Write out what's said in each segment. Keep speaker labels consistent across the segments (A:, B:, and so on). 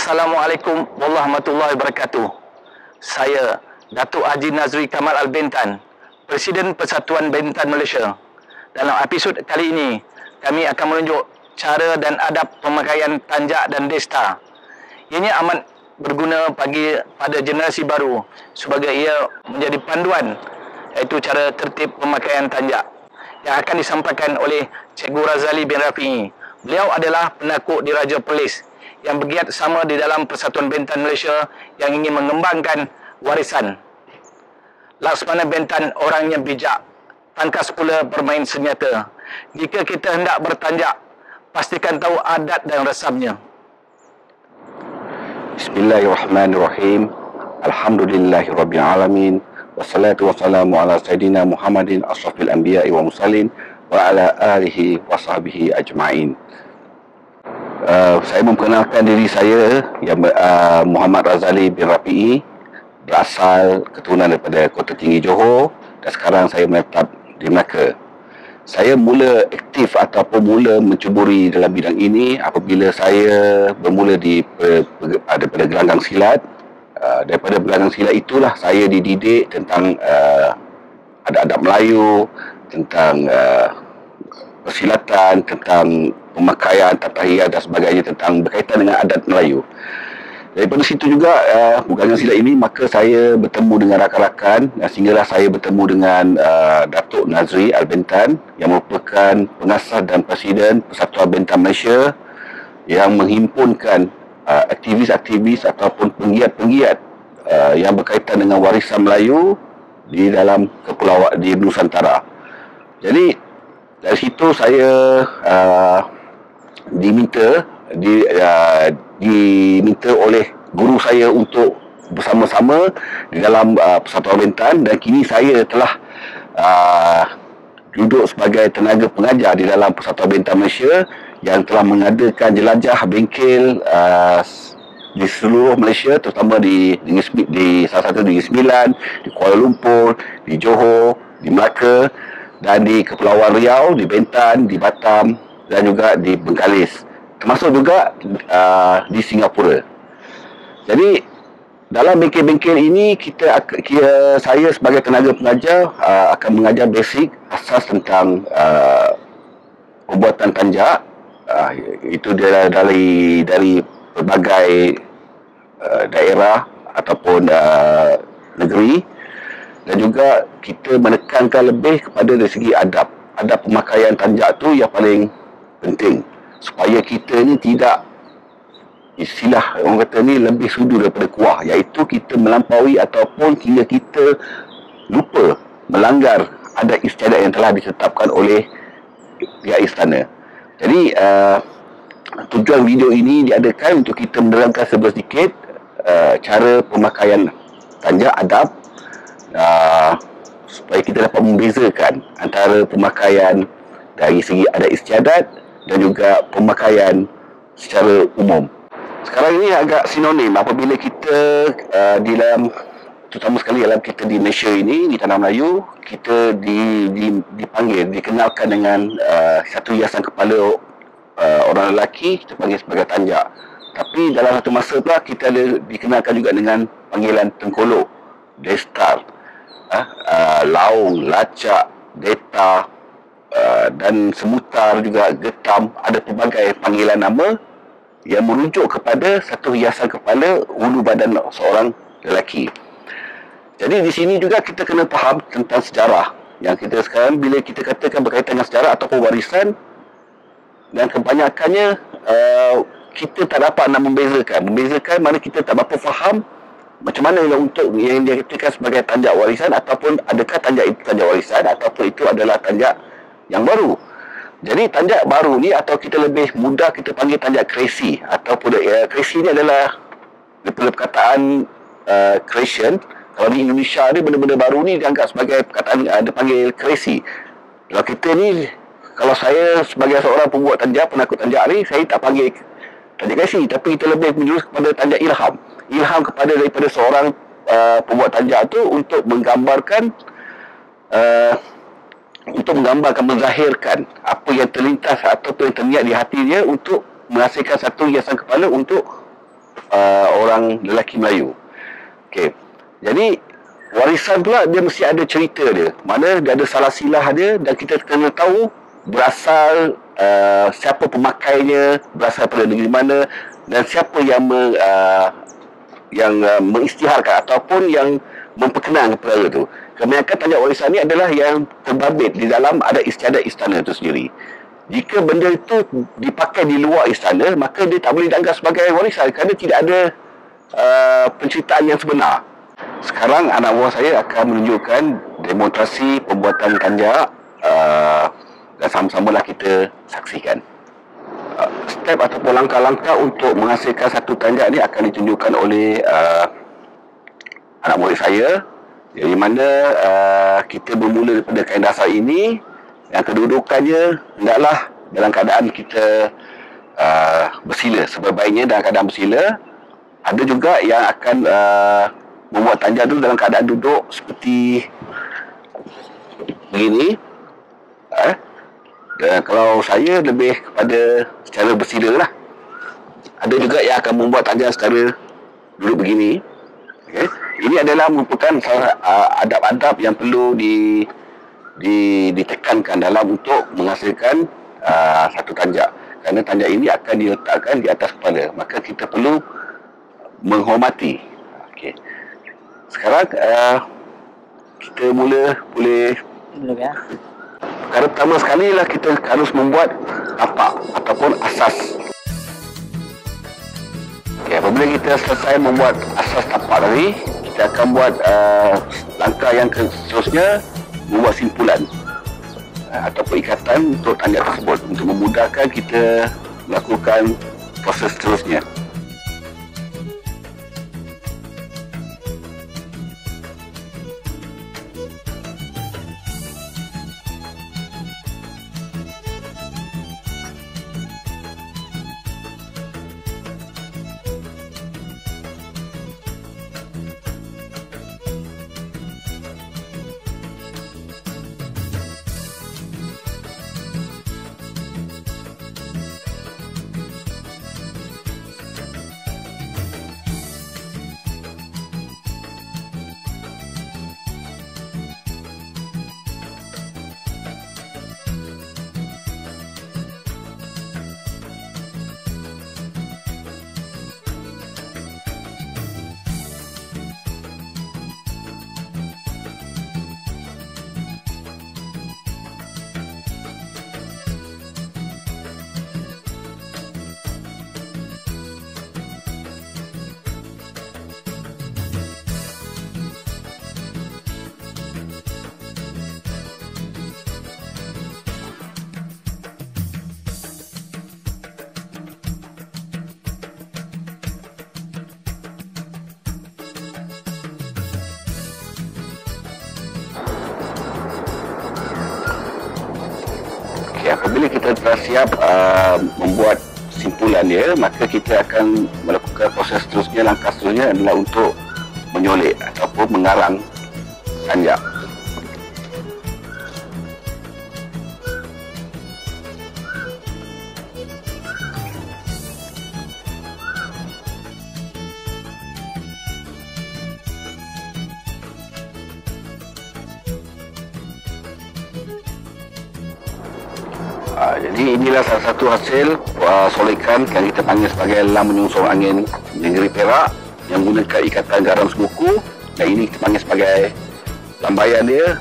A: Assalamualaikum warahmatullahi wabarakatuh. Saya Datuk Haji Nazri Kamal Al-Bentan, Presiden Persatuan Bentan Malaysia. Dalam episod kali ini, kami akan menunjuk cara dan adab pemakaian tanjak dan desta. Ianya amat berguna pada generasi baru sebagai ia menjadi panduan, iaitu cara tertib pemakaian tanjak yang akan disampaikan oleh Cikgu Razali bin Rafi'i. Beliau adalah penakut diraja Perlis yang bergiat sama di dalam Persatuan Bentan Malaysia yang ingin mengembangkan warisan. Laksmana Bentan orangnya bijak, tangkas pula bermain senjata. Jika kita hendak bertanjak, pastikan tahu adat dan resapnya.
B: Bismillahirrahmanirrahim. Alhamdulillahirabbil alamin. Wassalatu wassalamu ala sayidina Muhammadin asyrafil anbiya'i wa mursalin wa ala alihi wa sahbihi ajma'in. Saya memperkenalkan diri saya yang Muhammad Razali bin Rafi'i, berasal keturunan daripada Kota Tinggi Johor, dan sekarang saya menetap di Melaka. Saya mula aktif ataupun mula mencuburi dalam bidang ini apabila saya bermula daripada gelanggang silat. Daripada gelanggang silat itulah saya dididik tentang adab-adab Melayu, tentang persilatan, tentang pemakaian, tata hias dan sebagainya, tentang berkaitan dengan adat Melayu. Daripada situ juga, gelanggang silat ini, maka saya bertemu dengan rakan-rakan, sehinggalah saya bertemu dengan Datuk Nazri Al-Bentan yang merupakan pengasas dan Presiden Persatuan Bentan Malaysia yang menghimpunkan aktivis-aktivis ataupun penggiat-penggiat yang berkaitan dengan warisan Melayu di dalam kepulauan di Nusantara. Jadi dari situ saya diminta oleh guru saya untuk bersama-sama di dalam Persatuan Bentan, dan kini saya telah duduk sebagai tenaga pengajar di dalam Persatuan Bentan Malaysia yang telah mengadakan jelajah bengkel di seluruh Malaysia, terutama di salah satu di Negeri Sembilan, di Kuala Lumpur, di Johor, di Melaka, dan di Kepulauan Riau, di Bentan, di Batam, dan juga di Bengkalis, termasuk juga di Singapura. Jadi dalam bengkel-bengkel ini saya sebagai tenaga pengajar akan mengajar basic asas tentang pembuatan tanjak. Itu dari berbagai daerah ataupun negeri, dan juga kita menekankan lebih kepada dari segi adab pemakaian tanjak tu yang paling penting, supaya kita ni tidak, istilah orang kata ni, lebih sudu daripada kuah, iaitu kita melampaui ataupun hingga kita lupa melanggar adat istiadat yang telah ditetapkan oleh pihak istana. Jadi tujuan video ini diadakan untuk kita menerangkan sedikit cara pemakaian tanjak, adab, supaya kita dapat membezakan antara pemakaian dari segi adat istiadat dan juga pemakaian secara umum. Sekarang ini agak sinonim apabila kita terutama sekali dalam kita di Malaysia ini, di Tanah Melayu, kita dikenalkan dengan satu hiasan kepala orang lelaki, kita panggil sebagai tanjak. Tapi dalam satu masa pula kita dikenalkan juga dengan panggilan tengkolok, destar, laung, lacak, deta, dan semutar, juga getam. Ada pelbagai panggilan nama yang merujuk kepada satu hiasan kepala ulu badan seorang lelaki. Jadi di sini juga kita kena faham tentang sejarah yang kita sekarang, bila kita katakan berkaitan dengan sejarah ataupun warisan, dan kebanyakannya kita tak dapat nak membezakan mana kita tak berapa faham macam mana untuk yang dia katakan sebagai tanjak warisan, ataupun adakah tanjak itu tanjak warisan ataupun itu adalah tanjak yang baru. Jadi tanjak baru ni, atau kita lebih mudah kita panggil tanjak kreasi, ataupun kreasi ni adalah daripada perkataan creation. Kalau di Indonesia ni benda-benda baru ni dianggap sebagai perkataan dipanggil kreasi. Kalau kita ni, kalau saya sebagai seorang pembuat tanjak, penakut tanjak ni, saya tak panggil tanjak kreasi, tapi kita lebih menjurus kepada tanjak ilham daripada seorang pembuat tanjak tu untuk menggambarkan menzahirkan apa yang terlintas ataupun yang terniat di hatinya untuk menghasilkan satu hiasan kepala untuk orang lelaki Melayu. Okey. Jadi warisan pula dia mesti ada cerita dia. Mana dia ada salah silah dia, dan kita kena tahu berasal siapa pemakainya, berasal pada negeri mana, dan siapa yang mengisytiharkan ataupun yang memperkenalkan perkara itu. Kebanyakan tanda warisan ini adalah yang terbabit di dalam ada istiadat istana itu sendiri. Jika benda itu dipakai di luar istana, maka dia tak boleh dianggap sebagai warisan kerana tidak ada penceritaan yang sebenar. Sekarang anak buah saya akan menunjukkan demonstrasi pembuatan tanjak, dan sama-samalah kita saksikan. Step ataupun langkah-langkah untuk menghasilkan satu tanjak ni akan ditunjukkan oleh anak murid saya. Di mana kita bermula daripada kain dasar ini, yang kedudukannya hendaklah dalam keadaan kita bersila, sebaik-baiknya dalam keadaan bersila. Ada juga yang akan membuat tanjak itu dalam keadaan duduk seperti begini. Dan kalau saya lebih kepada secara bersila lah. Ada juga yang akan membuat tanjak secara duduk begini. Okay. Ini adalah merupakan adab-adab yang perlu ditekankan dalam untuk menghasilkan satu tanjak. Kerana tanjak ini akan diletakkan di atas kepala. Maka kita perlu menghormati. Okay. Sekarang kita boleh perkara pertama sekali lah kita harus membuat tapak ataupun asas. Okay, apabila kita selesai membuat asas tapak tadi, kita akan buat langkah yang seterusnya, membuat simpulan ataupun ikatan untuk tanjak tersebut untuk memudahkan kita melakukan proses seterusnya. Apabila kita telah siap membuat simpulan dia, maka kita akan melakukan proses seterusnya. Langkah seterusnya adalah untuk menyolek ataupun mengarang tanjak. Jadi inilah salah satu hasil solekan yang kita panggil sebagai lam menyongsong angin negeri Perak yang menggunakan ikatan garam sebuku, dan ini kita panggil sebagai lambaian dia,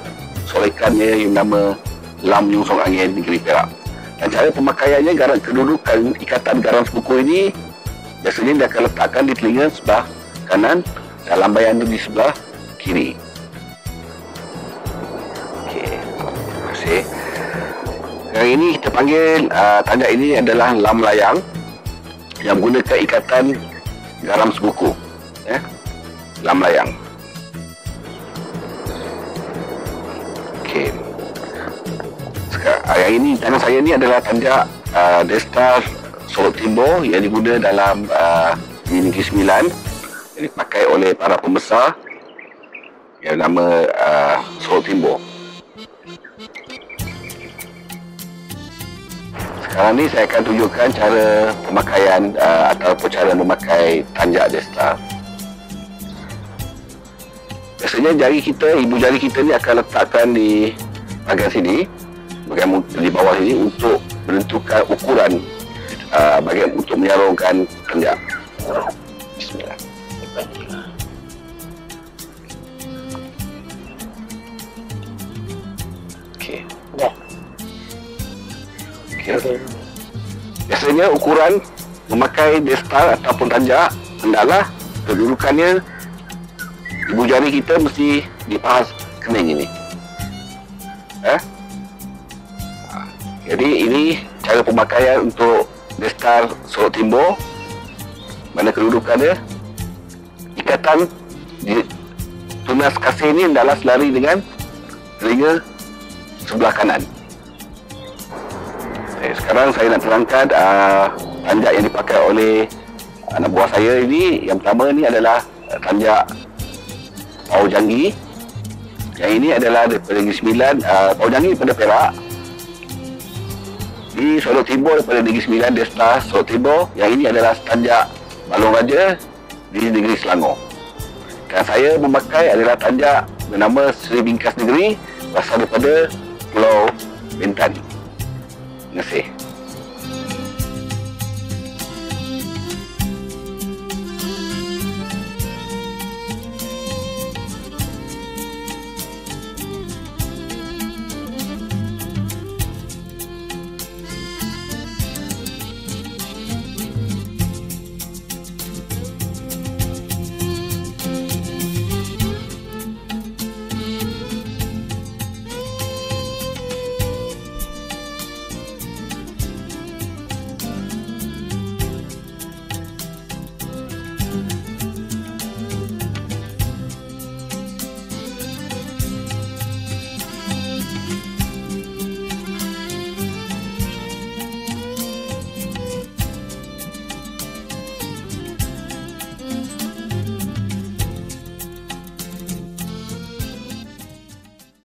B: solekannya yang nama lam menyongsong angin negeri Perak. Dan cara pemakaiannya, kedudukan ikatan garam sebuku ini biasanya dia akan letakkan di telinga sebelah kanan dan lambaian di sebelah kiri. Okey, terima kasih. Yang ini kita panggil tanjak ini adalah lam layang yang menggunakan ikatan garam sebuku. Lam layang. Okey. Sekarang yang ini tangan saya ni adalah tanjak Daystar Solok Timur yang diguna dalam di Negeri Sembilan, yang dipakai oleh para pembesar yang nama Solok Timur. Sekarang ni saya akan tunjukkan cara pemakaian ataupun cara memakai tanjak Daystar. Biasanya jari kita, ibu jari kita ni akan letakkan di bahagian sini, bahagian di bawah sini untuk menentukan ukuran bahagian untuk menyarungkan tanjak. Bismillah. Okey. Okey. Biasanya ukuran memakai Daystar ataupun tanjak hendaklah kedudukannya ibu jari kita mesti di paha kening ini. Jadi ini cara pemakaian untuk Daystar Sorok Timur. Mana kedudukannya, ikatan di tunas kasih ini hendaklah selari dengan telinga sebelah kanan. Sekarang saya nak terangkan tanjak yang dipakai oleh anak buah saya ini. Yang pertama ni adalah tanjak Pau Janggi. Yang ini adalah daripada Negeri Sembilan. Pau Janggi daripada Perak. Di Sorok Timur daripada Negeri Sembilan, Daystar Sorok Timur. Yang ini adalah tanjak Balong Raja di Negeri Selangor. Dan saya memakai adalah tanjak bernama Seri Bingkas Negeri, berasal daripada Pulau Bintan. Terima kasih.